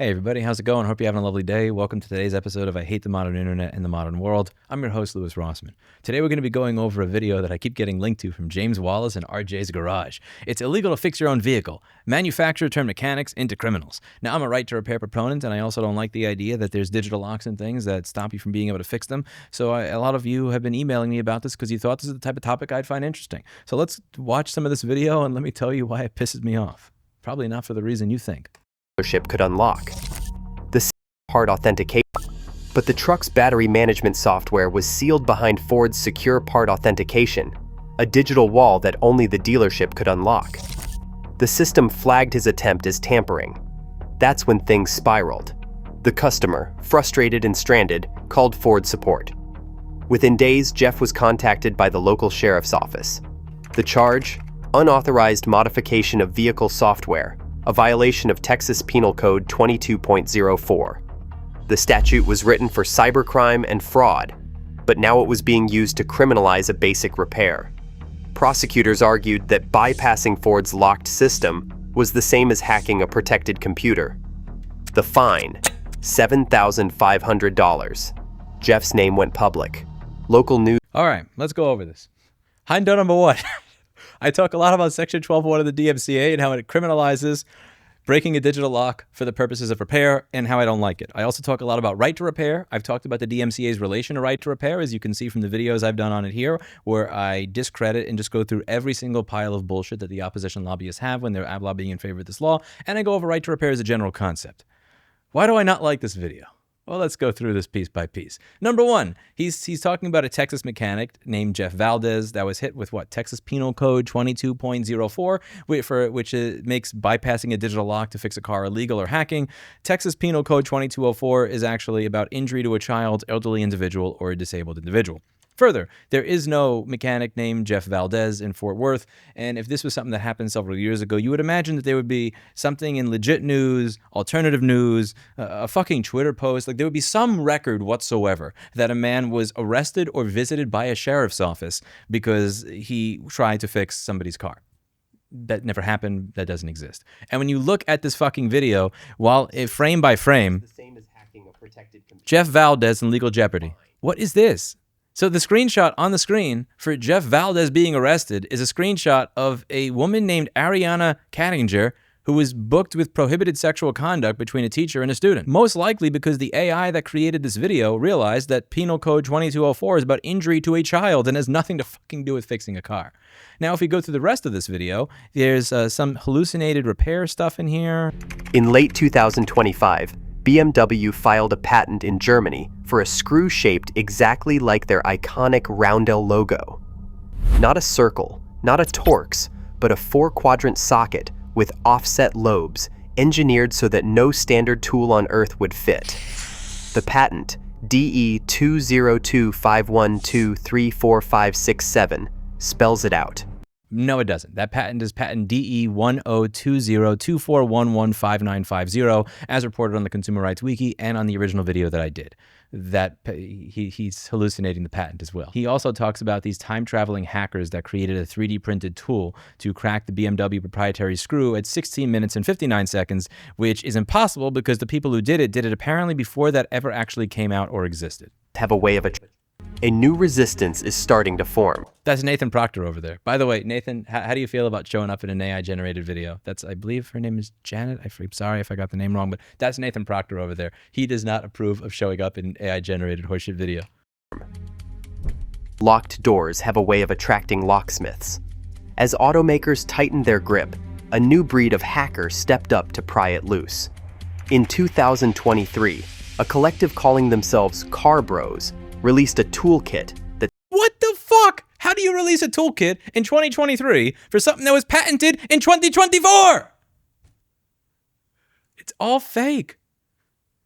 Hey everybody, how's it going? Hope you're having a lovely day. Welcome to today's episode of I Hate the Modern Internet and the Modern World. I'm your host, Louis Rossman. Today we're going to be going over a video that I keep getting linked to from James Wallace and RJ's Garage. It's illegal to fix your own vehicle. Manufacturer turn mechanics into criminals. Now, I'm a right to repair proponent, and I also don't like the idea that there's digital locks and things that stop you from being able to fix them. So a lot of you have been emailing me about this because you thought this is the type of topic I'd find interesting. So let's watch some of this video and let me tell you why it pisses me off. Probably not for the reason you think. Could unlock the part authentication, but the truck's battery management software was sealed behind Ford's secure part authentication, a digital wall that only the dealership could unlock. The system flagged his attempt as tampering. That's when things spiraled. The customer, frustrated and stranded, called Ford support. Within days, Jeff was contacted by the local sheriff's office. The charge? Unauthorized modification of vehicle software, a violation of Texas Penal Code 22.04. The statute was written for cybercrime and fraud, but now it was being used to criminalize a basic repair. Prosecutors argued that bypassing Ford's locked system was the same as hacking a protected computer. The fine, $7,500. Jeff's name went public. Local news. All right, let's go over this. Hind number one. I talk a lot about Section 12.1 of the DMCA and how it criminalizes breaking a digital lock for the purposes of repair and how I don't like it. I also talk a lot about right to repair. I've talked about the DMCA's relation to right to repair, as you can see from the videos I've done on it here, where I discredit and just go through every single pile of bullshit that the opposition lobbyists have when they're lobbying in favor of this law, and I go over right to repair as a general concept. Why do I not like this video? Well, let's go through this piece by piece. Number one, he's talking about a Texas mechanic named Jeff Valdez that was hit with what? Texas Penal Code 22.04, which makes bypassing a digital lock to fix a car illegal or hacking. Texas Penal Code 2204 is actually about injury to a child, elderly individual, or a disabled individual. Further, there is no mechanic named Jeff Valdez in Fort Worth, and if this was something that happened several years ago, you would imagine that there would be something in legit news, alternative news, a fucking Twitter post, like there would be some record whatsoever that a man was arrested or visited by a sheriff's office because he tried to fix somebody's car. That never happened. That doesn't exist. And when you look at this fucking video, frame by frame, Jeff Valdez in legal jeopardy. What is this? So the screenshot on the screen for Jeff Valdez being arrested is a screenshot of a woman named Ariana Kattinger who was booked with prohibited sexual conduct between a teacher and a student. Most likely because the AI that created this video realized that Penal Code 2204 is about injury to a child and has nothing to fucking do with fixing a car. Now, if we go through the rest of this video, there's some hallucinated repair stuff in here. In late 2025, BMW filed a patent in Germany for a screw shaped exactly like their iconic roundel logo. Not a circle, not a Torx, but a 4-quadrant socket with offset lobes, engineered so that no standard tool on Earth would fit. The patent, DE 20251234567, spells it out. No, it doesn't. That patent is patent DE 102024115950, as reported on the Consumer Rights Wiki and on the original video that I did. That he's hallucinating the patent as well. He also talks about these time-traveling hackers that created a 3D printed tool to crack the BMW proprietary screw at 16 minutes and 59 seconds, which is impossible because the people who did it apparently before that ever actually came out or existed. Have a way of a new resistance is starting to form. That's Nathan Proctor over there. By the way, Nathan, how do you feel about showing up in an AI-generated video? That's, I believe her name is Janet. I'm sorry if I got the name wrong, but that's Nathan Proctor over there. He does not approve of showing up in an AI-generated horseshit video. Locked doors have a way of attracting locksmiths. As automakers tightened their grip, a new breed of hacker stepped up to pry it loose. In 2023, a collective calling themselves Car Bros released a toolkit that— What the fuck? How do you release a toolkit in 2023 for something that was patented in 2024? It's all fake.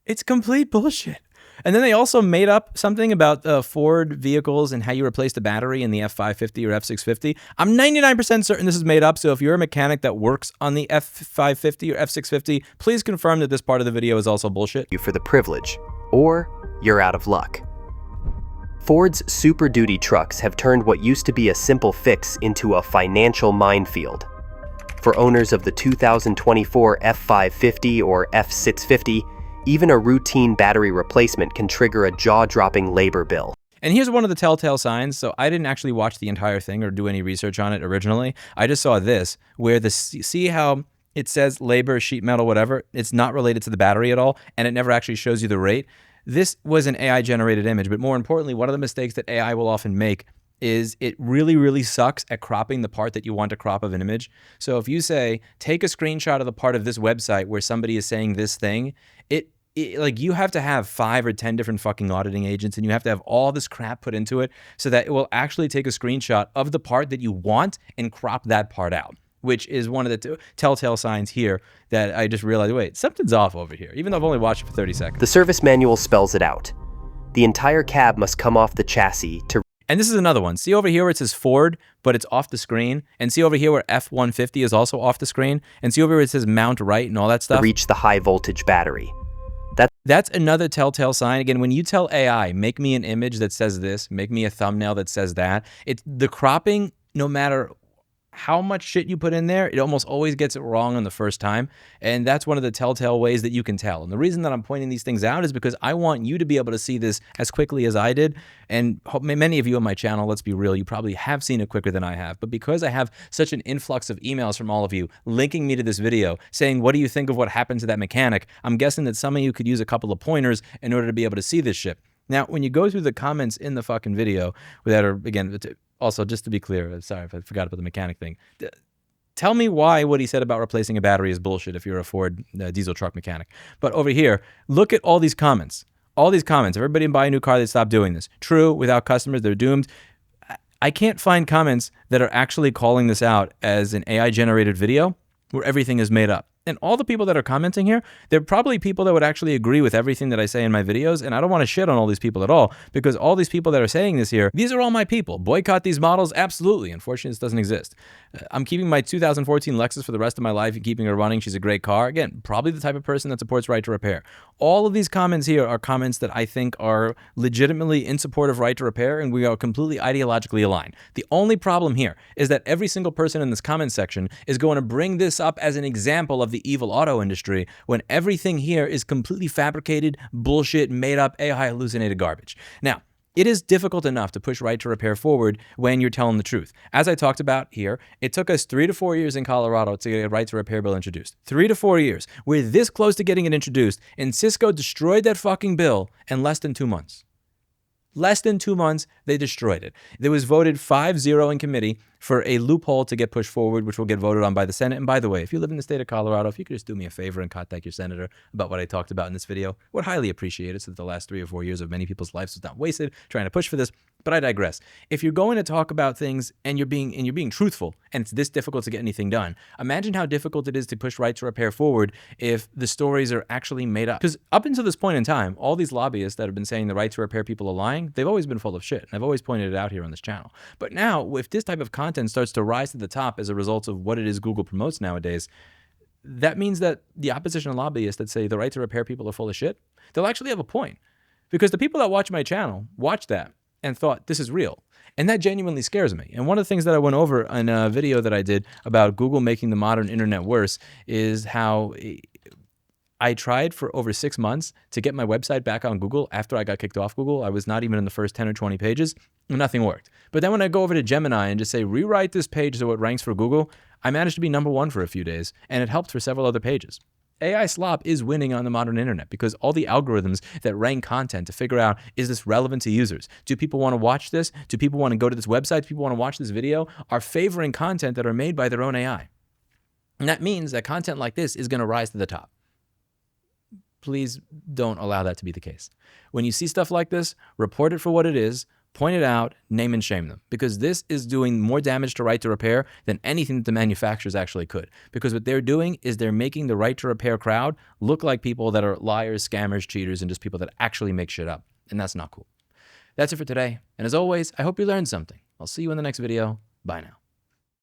It's complete bullshit. And then they also made up something about Ford vehicles and how you replace the battery in the F550 or F650. I'm 99% certain this is made up, so if you're a mechanic that works on the F550 or F650, please confirm that this part of the video is also bullshit. For the privilege, or you're out of luck. Ford's Super Duty trucks have turned what used to be a simple fix into a financial minefield. For owners of the 2024 F550 or F650, even a routine battery replacement can trigger a jaw-dropping labor bill. And here's one of the telltale signs. So I didn't actually watch the entire thing or do any research on it originally. I just saw this, where see how it says labor, sheet metal, whatever. It's not related to the battery at all, and it never actually shows you the rate. This was an AI-generated image, but more importantly, one of the mistakes that AI will often make is it really, really sucks at cropping the part that you want to crop of an image. So if you say, take a screenshot of the part of this website where somebody is saying this thing, like you have to have 5 or 10 different fucking auditing agents, and you have to have all this crap put into it so that it will actually take a screenshot of the part that you want and crop that part out, which is one of the telltale signs here that I just realized, wait, something's off over here, even though I've only watched it for 30 seconds. The service manual spells it out. The entire cab must come off the chassis to... And this is another one. See over here where it says Ford, but it's off the screen. And see over here where F-150 is also off the screen. And see over here where it says mount right and all that stuff. reach the high voltage battery. That's another telltale sign. Again, when you tell AI, make me an image that says this, make me a thumbnail that says that, it's the cropping, no matter how much shit you put in there, it almost always gets it wrong on the first time. And that's one of the telltale ways that you can tell. And the reason that I'm pointing these things out is because I want you to be able to see this as quickly as I did. And many of you on my channel, let's be real, you probably have seen it quicker than I have. But because I have such an influx of emails from all of you linking me to this video, saying, what do you think of what happened to that mechanic? I'm guessing that some of you could use a couple of pointers in order to be able to see this shit. Now, when you go through the comments in the fucking video that are, again, also, just to be clear, sorry if I forgot about the mechanic thing. Tell me why what he said about replacing a battery is bullshit if you're a Ford diesel truck mechanic. But over here, look at all these comments. All these comments. Everybody buy a new car, they stop doing this. True, without customers, they're doomed. I can't find comments that are actually calling this out as an AI-generated video where everything is made up. And all the people that are commenting here, they're probably people that would actually agree with everything that I say in my videos. And I don't want to shit on all these people at all, because all these people that are saying this here, these are all my people. Boycott these models? Absolutely. Unfortunately, this doesn't exist. I'm keeping my 2014 Lexus for the rest of my life and keeping her running. She's a great car. Again, probably the type of person that supports right to repair. All of these comments here are comments that I think are legitimately in support of right to repair, and we are completely ideologically aligned. The only problem here is that every single person in this comment section is going to bring this up as an example of the evil auto industry, when everything here is completely fabricated, bullshit, made up, AI hallucinated garbage. Now, it is difficult enough to push right to repair forward when you're telling the truth. As I talked about here, it took us 3 to 4 years in Colorado to get a right to repair bill introduced. 3 to 4 years. We're this close to getting it introduced, and Cisco destroyed that fucking bill in less than 2 months. Less than 2 months, they destroyed it. It was voted 5-0 in committee for a loophole to get pushed forward, which will get voted on by the Senate. And by the way, if you live in the state of Colorado, if you could just do me a favor and contact your senator about what I talked about in this video, would highly appreciate it, so that the last 3 or 4 years of many people's lives was not wasted trying to push for this. But I digress. If you're going to talk about things and you're being truthful, and it's this difficult to get anything done, imagine how difficult it is to push right to repair forward if the stories are actually made up. Because up until this point in time, all these lobbyists that have been saying the right to repair people are lying, they've always been full of shit. And I've always pointed it out here on this channel. But now, if this type of content starts to rise to the top as a result of what it is Google promotes nowadays, that means that the opposition lobbyists that say the right to repair people are full of shit, they'll actually have a point. Because the people that watch my channel watched that and thought this is real. And that genuinely scares me. And one of the things that I went over in a video that I did about Google making the modern internet worse is how I tried for over 6 months to get my website back on Google after I got kicked off Google. I was not even in the first 10 or 20 pages. Nothing worked. But then when I go over to Gemini and just say, rewrite this page so it ranks for Google, I managed to be #1 for a few days, and it helped for several other pages. AI-slop is winning on the modern internet because all the algorithms that rank content to figure out, is this relevant to users? Do people want to watch this? Do people want to go to this website? Do people want to watch this video? Are favoring content that are made by their own AI. And that means that content like this is going to rise to the top. Please don't allow that to be the case. When you see stuff like this, report it for what it is, point it out, name and shame them, because this is doing more damage to right to repair than anything that the manufacturers actually could. Because what they're doing is they're making the right to repair crowd look like people that are liars, scammers, cheaters, and just people that actually make shit up. And that's not cool. That's it for today. And as always, I hope you learned something. I'll see you in the next video. Bye now.